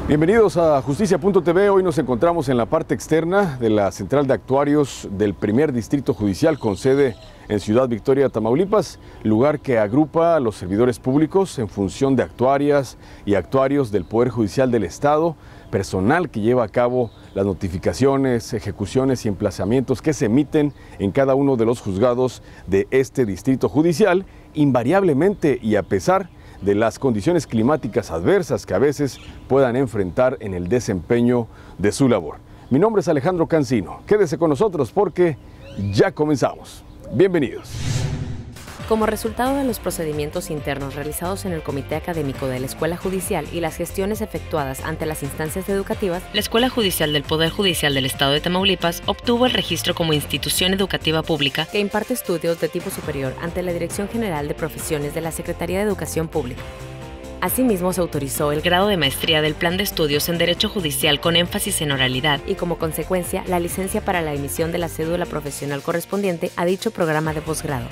Bienvenidos a Justicia.tv. Hoy nos encontramos en la parte externa de la Central de Actuarios del Primer Distrito Judicial con sede en Ciudad Victoria, Tamaulipas, lugar que agrupa a los servidores públicos en función de actuarias y actuarios del Poder Judicial del Estado, personal que lleva a cabo las notificaciones, ejecuciones y emplazamientos que se emiten en cada uno de los juzgados de este distrito judicial, invariablemente y a pesar de las condiciones climáticas adversas que a veces puedan enfrentar en el desempeño de su labor. Mi nombre es Alejandro Cancino. Quédese con nosotros porque ya comenzamos. Bienvenidos. Como resultado de los procedimientos internos realizados en el Comité Académico de la Escuela Judicial y las gestiones efectuadas ante las instancias educativas, la Escuela Judicial del Poder Judicial del Estado de Tamaulipas obtuvo el registro como institución educativa pública que imparte estudios de tipo superior ante la Dirección General de Profesiones de la Secretaría de Educación Pública. Asimismo, se autorizó el grado de maestría del Plan de Estudios en Derecho Judicial con énfasis en oralidad y, como consecuencia, la licencia para la emisión de la cédula profesional correspondiente a dicho programa de posgrado.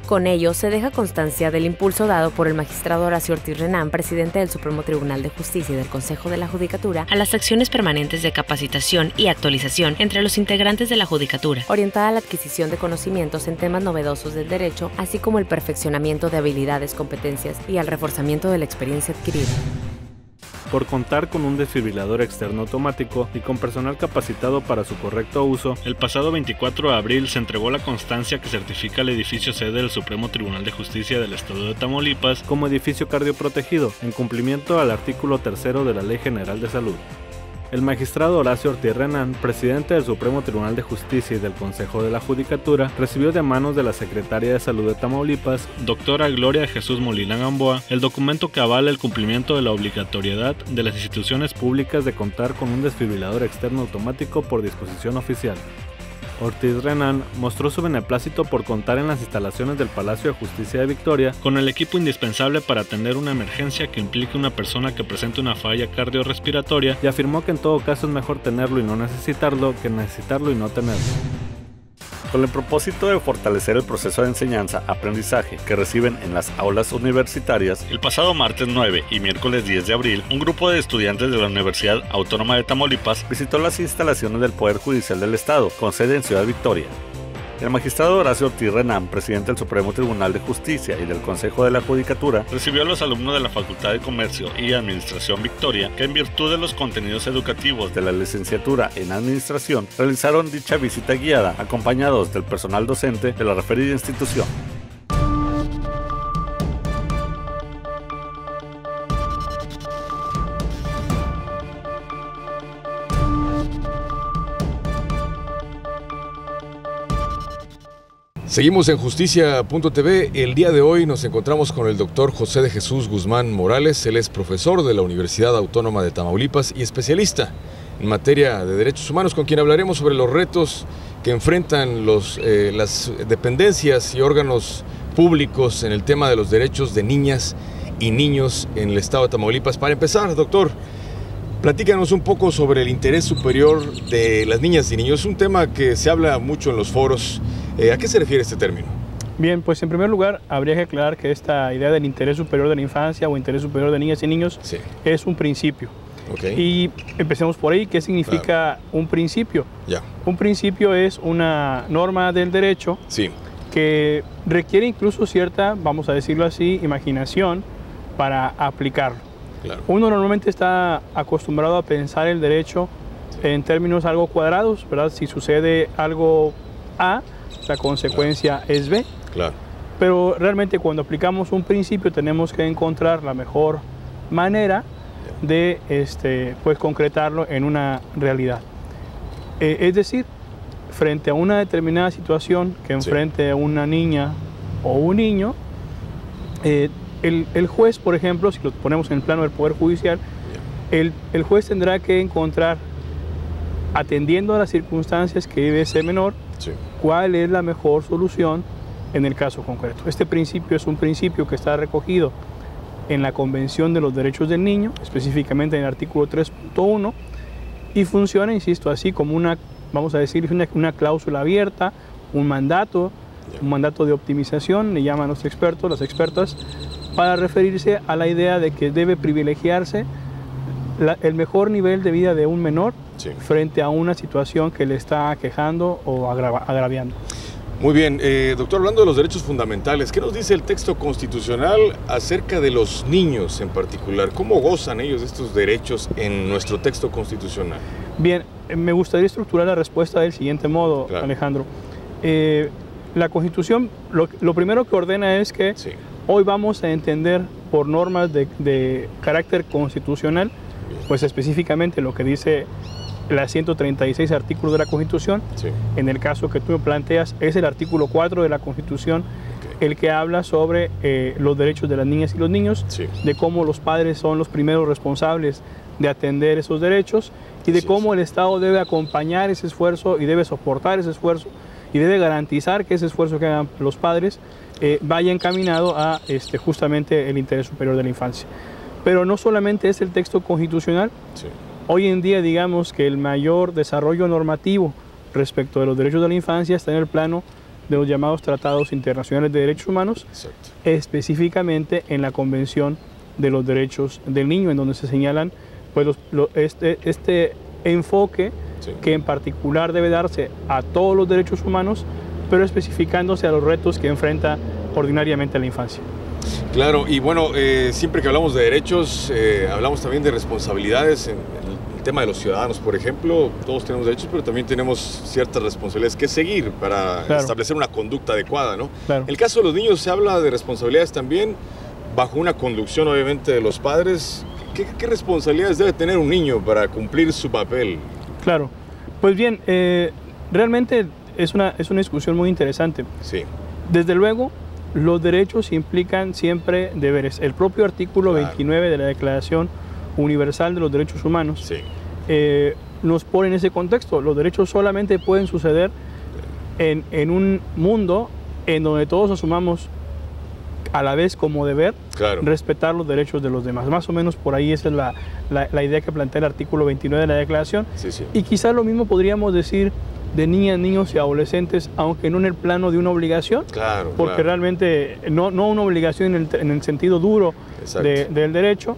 Con ello, se deja constancia del impulso dado por el magistrado Horacio Ortiz Renán, presidente del Supremo Tribunal de Justicia y del Consejo de la Judicatura, a las acciones permanentes de capacitación y actualización entre los integrantes de la Judicatura, orientada a la adquisición de conocimientos en temas novedosos del derecho, así como el perfeccionamiento de habilidades, competencias y al reforzamiento de la experiencia adquirida. Por contar con un desfibrilador externo automático y con personal capacitado para su correcto uso, el pasado 24 de abril se entregó la constancia que certifica el edificio sede del Supremo Tribunal de Justicia del Estado de Tamaulipas como edificio cardioprotegido, en cumplimiento al artículo 3 de la Ley General de Salud. El magistrado Horacio Ortiz Renán, presidente del Supremo Tribunal de Justicia y del Consejo de la Judicatura, recibió de manos de la Secretaria de Salud de Tamaulipas, doctora Gloria Jesús Molina Gamboa, el documento que avala el cumplimiento de la obligatoriedad de las instituciones públicas de contar con un desfibrilador externo automático por disposición oficial. Ortiz Renán mostró su beneplácito por contar en las instalaciones del Palacio de Justicia de Victoria con el equipo indispensable para atender una emergencia que implique una persona que presente una falla cardiorrespiratoria y afirmó que en todo caso es mejor tenerlo y no necesitarlo que necesitarlo y no tenerlo. Con el propósito de fortalecer el proceso de enseñanza-aprendizaje que reciben en las aulas universitarias, el pasado martes 9 y miércoles 10 de abril, un grupo de estudiantes de la Universidad Autónoma de Tamaulipas visitó las instalaciones del Poder Judicial del Estado, con sede en Ciudad Victoria. El magistrado Horacio Ortiz Renán, presidente del Supremo Tribunal de Justicia y del Consejo de la Judicatura, recibió a los alumnos de la Facultad de Comercio y Administración Victoria, que en virtud de los contenidos educativos de la licenciatura en Administración, realizaron dicha visita guiada, acompañados del personal docente de la referida institución. Seguimos en Justicia.tv. El día de hoy nos encontramos con el doctor José de Jesús Guzmán Morales. Él es profesor de la Universidad Autónoma de Tamaulipas y especialista en materia de derechos humanos, con quien hablaremos sobre los retos que enfrentan las dependencias y órganos públicos en el tema de los derechos de niñas y niños en el estado de Tamaulipas. Para empezar, doctor, platícanos un poco sobre el interés superior de las niñas y niños. Es un tema que se habla mucho en los foros. ¿A qué se refiere este término? Bien, pues en primer lugar habría que aclarar que esta idea del interés superior de la infancia o interés superior de niñas y niños es un principio. Okay. Y empecemos por ahí. ¿Qué significa un principio? Un principio es una norma del derecho que requiere incluso cierta, vamos a decirlo así, imaginación para aplicarlo. Uno normalmente está acostumbrado a pensar el derecho en términos algo cuadrados, ¿verdad? Si sucede algo A, la consecuencia es B. Pero realmente cuando aplicamos un principio tenemos que encontrar la mejor manera de pues concretarlo en una realidad. Es decir, frente a una determinada situación que enfrente a una niña o un niño, el juez, por ejemplo, si lo ponemos en el plano del Poder Judicial, el juez tendrá que encontrar, atendiendo a las circunstancias que vive ese menor, cuál es la mejor solución en el caso concreto. Este principio es un principio que está recogido en la Convención de los Derechos del Niño, específicamente en el artículo 3.1, y funciona, insisto, así como una, vamos a decir, una cláusula abierta, un mandato de optimización, le llaman los expertos, las expertas, para referirse a la idea de que debe privilegiarse el mejor nivel de vida de un menor frente a una situación que le está aquejando o agraviando. Muy bien, doctor, hablando de los derechos fundamentales, ¿qué nos dice el texto constitucional acerca de los niños en particular? ¿Cómo gozan ellos de estos derechos en nuestro texto constitucional? Bien, me gustaría estructurar la respuesta del siguiente modo, claro. Alejandro. La Constitución, lo primero que ordena es que hoy vamos a entender por normas de carácter constitucional, pues específicamente lo que dice las 136 artículos de la Constitución. En el caso que tú me planteas, es el artículo 4 de la Constitución, el que habla sobre los derechos de las niñas y los niños, de cómo los padres son los primeros responsables de atender esos derechos y de cómo el Estado debe acompañar ese esfuerzo y debe soportar ese esfuerzo y debe garantizar que ese esfuerzo que hagan los padres vaya encaminado a justamente el interés superior de la infancia. Pero no solamente es el texto constitucional. Hoy en día, digamos que el mayor desarrollo normativo respecto de los derechos de la infancia está en el plano de los llamados tratados internacionales de derechos humanos, específicamente en la Convención de los Derechos del Niño, en donde se señalan pues, este enfoque que en particular debe darse a todos los derechos humanos, pero especificándose a los retos que enfrenta ordinariamente la infancia. Claro, y bueno, siempre que hablamos de derechos, hablamos también de responsabilidades. En el tema de los ciudadanos, por ejemplo, todos tenemos derechos, pero también tenemos ciertas responsabilidades que seguir para establecer una conducta adecuada, ¿no? En el caso de los niños se habla de responsabilidades también bajo una conducción, obviamente, de los padres. ¿Qué responsabilidades debe tener un niño para cumplir su papel? Claro, pues bien, realmente es una discusión muy interesante. Desde luego, los derechos implican siempre deberes. El propio artículo 29 de la Declaración Universal de los Derechos Humanos nos pone en ese contexto. Los derechos solamente pueden suceder en un mundo en donde todos asumamos a la vez como deber respetar los derechos de los demás. Más o menos por ahí esa es la idea que plantea el artículo 29 de la Declaración. Y quizás lo mismo podríamos decir de niñas, niños y adolescentes, aunque no en el plano de una obligación, porque realmente no una obligación en el sentido duro del derecho,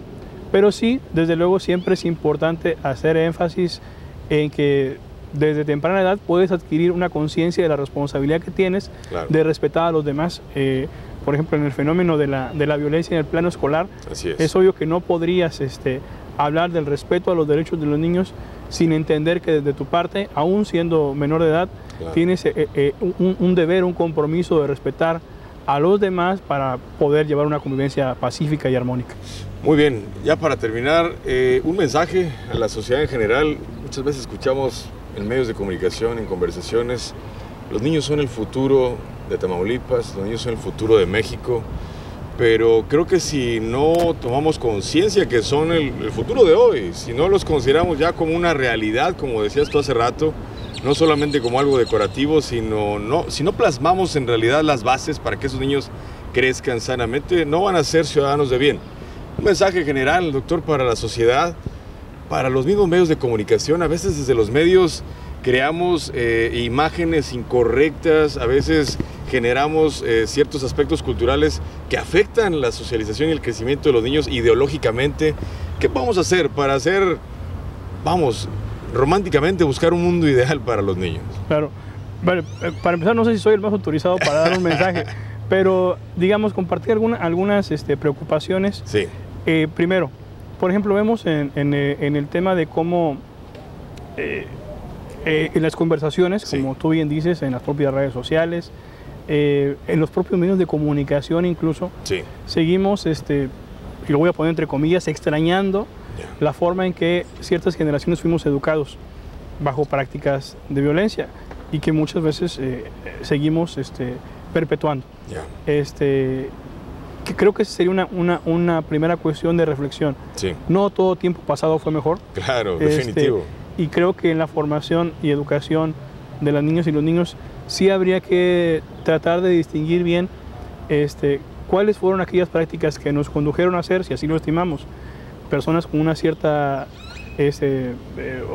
pero sí, desde luego, siempre es importante hacer énfasis en que desde temprana edad puedes adquirir una conciencia de la responsabilidad que tienes de respetar a los demás. Por ejemplo, en el fenómeno de la violencia en el plano escolar, es obvio que no podrías hablar del respeto a los derechos de los niños sin entender que desde tu parte, aún siendo menor de edad, tienes un deber, un compromiso de respetar a los demás para poder llevar una convivencia pacífica y armónica. Muy bien, ya para terminar, un mensaje a la sociedad en general. Muchas veces escuchamos en medios de comunicación, en conversaciones, los niños son el futuro de Tamaulipas, los niños son el futuro de México, pero creo que si no tomamos conciencia que son el futuro de hoy, si no los consideramos ya como una realidad, como decías tú hace rato, no solamente como algo decorativo, si no plasmamos en realidad las bases para que esos niños crezcan sanamente, no van a ser ciudadanos de bien. Un mensaje general, doctor, para la sociedad, para los mismos medios de comunicación. A veces desde los medios creamos imágenes incorrectas, a veces generamos ciertos aspectos culturales que afectan la socialización y el crecimiento de los niños ideológicamente. ¿Qué vamos a hacer para románticamente buscar un mundo ideal para los niños? Claro. Vale, para empezar, no sé si soy el más autorizado para dar un mensaje, pero digamos, compartir algunas preocupaciones. Primero, por ejemplo, vemos en el tema de cómo en las conversaciones, como tú bien dices, en las propias redes sociales, en los propios medios de comunicación incluso, seguimos, y lo voy a poner entre comillas, extrañando la forma en que ciertas generaciones fuimos educados bajo prácticas de violencia y que muchas veces seguimos perpetuando. Que creo que sería una primera cuestión de reflexión. No todo tiempo pasado fue mejor. Claro, definitivo. Y creo que en la formación y educación de las niñas y los niños sí habría que tratar de distinguir bien cuáles fueron aquellas prácticas que nos condujeron a ser, si así lo estimamos, personas con una cierta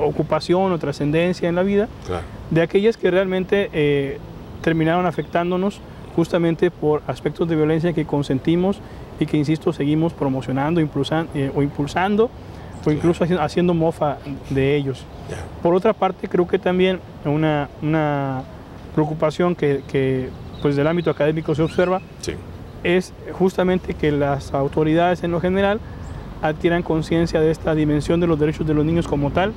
ocupación o trascendencia en la vida, de aquellas que realmente terminaron afectándonos justamente por aspectos de violencia que consentimos y que, insisto, seguimos promocionando, impulsando o incluso haciendo mofa de ellos. Por otra parte, creo que también una preocupación que pues del ámbito académico se observa es justamente que las autoridades en lo general adquieran conciencia de esta dimensión de los derechos de los niños como tal,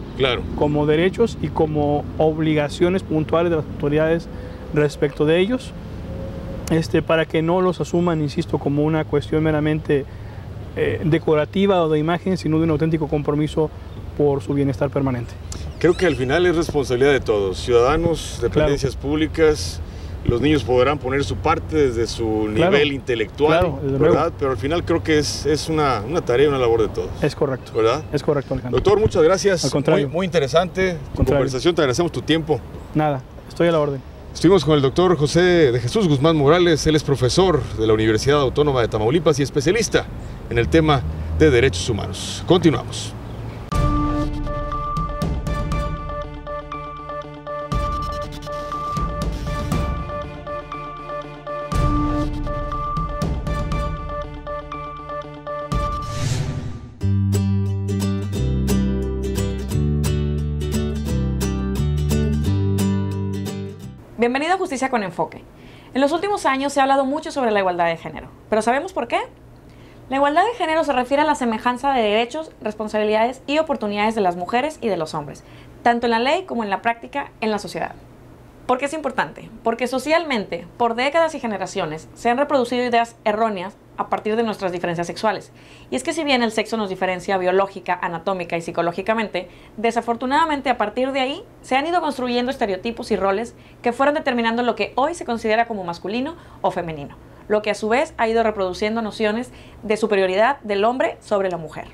como derechos y como obligaciones puntuales de las autoridades respecto de ellos, para que no los asuman, insisto, como una cuestión meramente decorativa o de imagen, sino de un auténtico compromiso por su bienestar permanente. Creo que al final es responsabilidad de todos, ciudadanos, dependencias públicas. Los niños podrán poner su parte desde su nivel intelectual, ¿verdad? Pero al final creo que es una tarea, una labor de todos. Es correcto. ¿Verdad? Es correcto, Alejandro. Doctor, muchas gracias. Al contrario. Muy interesante tu conversación, te agradecemos tu tiempo. Nada, estoy a la orden. Estuvimos con el doctor José de Jesús Guzmán Morales, él es profesor de la Universidad Autónoma de Tamaulipas y especialista en el tema de derechos humanos. Continuamos. Bienvenido a Justicia con Enfoque. En los últimos años se ha hablado mucho sobre la igualdad de género, pero ¿sabemos por qué? La igualdad de género se refiere a la semejanza de derechos, responsabilidades y oportunidades de las mujeres y de los hombres, tanto en la ley como en la práctica en la sociedad. ¿Por qué es importante? Porque socialmente, por décadas y generaciones, se han reproducido ideas erróneas a partir de nuestras diferencias sexuales. Y es que si bien el sexo nos diferencia biológica, anatómica y psicológicamente, desafortunadamente a partir de ahí se han ido construyendo estereotipos y roles que fueron determinando lo que hoy se considera como masculino o femenino, lo que a su vez ha ido reproduciendo nociones de superioridad del hombre sobre la mujer.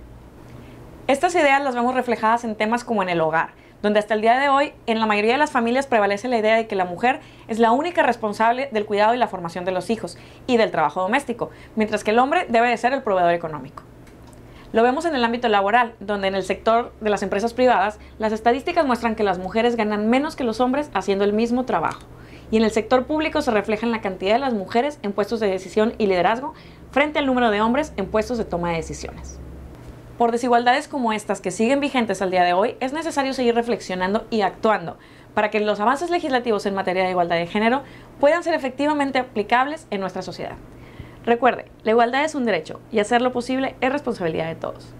Estas ideas las vemos reflejadas en temas como en el hogar, donde hasta el día de hoy en la mayoría de las familias prevalece la idea de que la mujer es la única responsable del cuidado y la formación de los hijos y del trabajo doméstico, mientras que el hombre debe de ser el proveedor económico. Lo vemos en el ámbito laboral, donde en el sector de las empresas privadas, las estadísticas muestran que las mujeres ganan menos que los hombres haciendo el mismo trabajo. Y en el sector público se refleja en la cantidad de las mujeres en puestos de decisión y liderazgo frente al número de hombres en puestos de toma de decisiones. Por desigualdades como estas que siguen vigentes al día de hoy, es necesario seguir reflexionando y actuando para que los avances legislativos en materia de igualdad de género puedan ser efectivamente aplicables en nuestra sociedad. Recuerde, la igualdad es un derecho y hacerlo posible es responsabilidad de todos.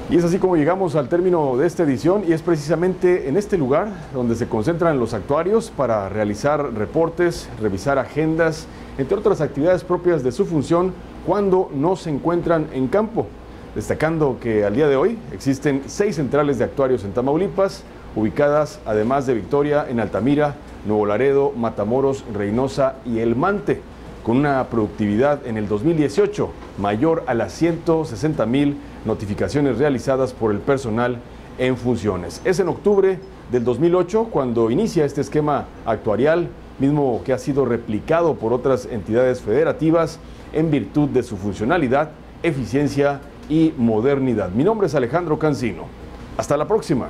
Y es así como llegamos al término de esta edición y es precisamente en este lugar donde se concentran los actuarios para realizar reportes, revisar agendas, entre otras actividades propias de su función cuando no se encuentran en campo. Destacando que al día de hoy existen 6 centrales de actuarios en Tamaulipas, ubicadas además de Victoria en Altamira, Nuevo Laredo, Matamoros, Reynosa y El Mante, con una productividad en el 2018 mayor a las 160,000 notificaciones realizadas por el personal en funciones. Es en octubre del 2008 cuando inicia este esquema actuarial, mismo que ha sido replicado por otras entidades federativas en virtud de su funcionalidad, eficiencia y modernidad. Mi nombre es Alejandro Cancino. Hasta la próxima.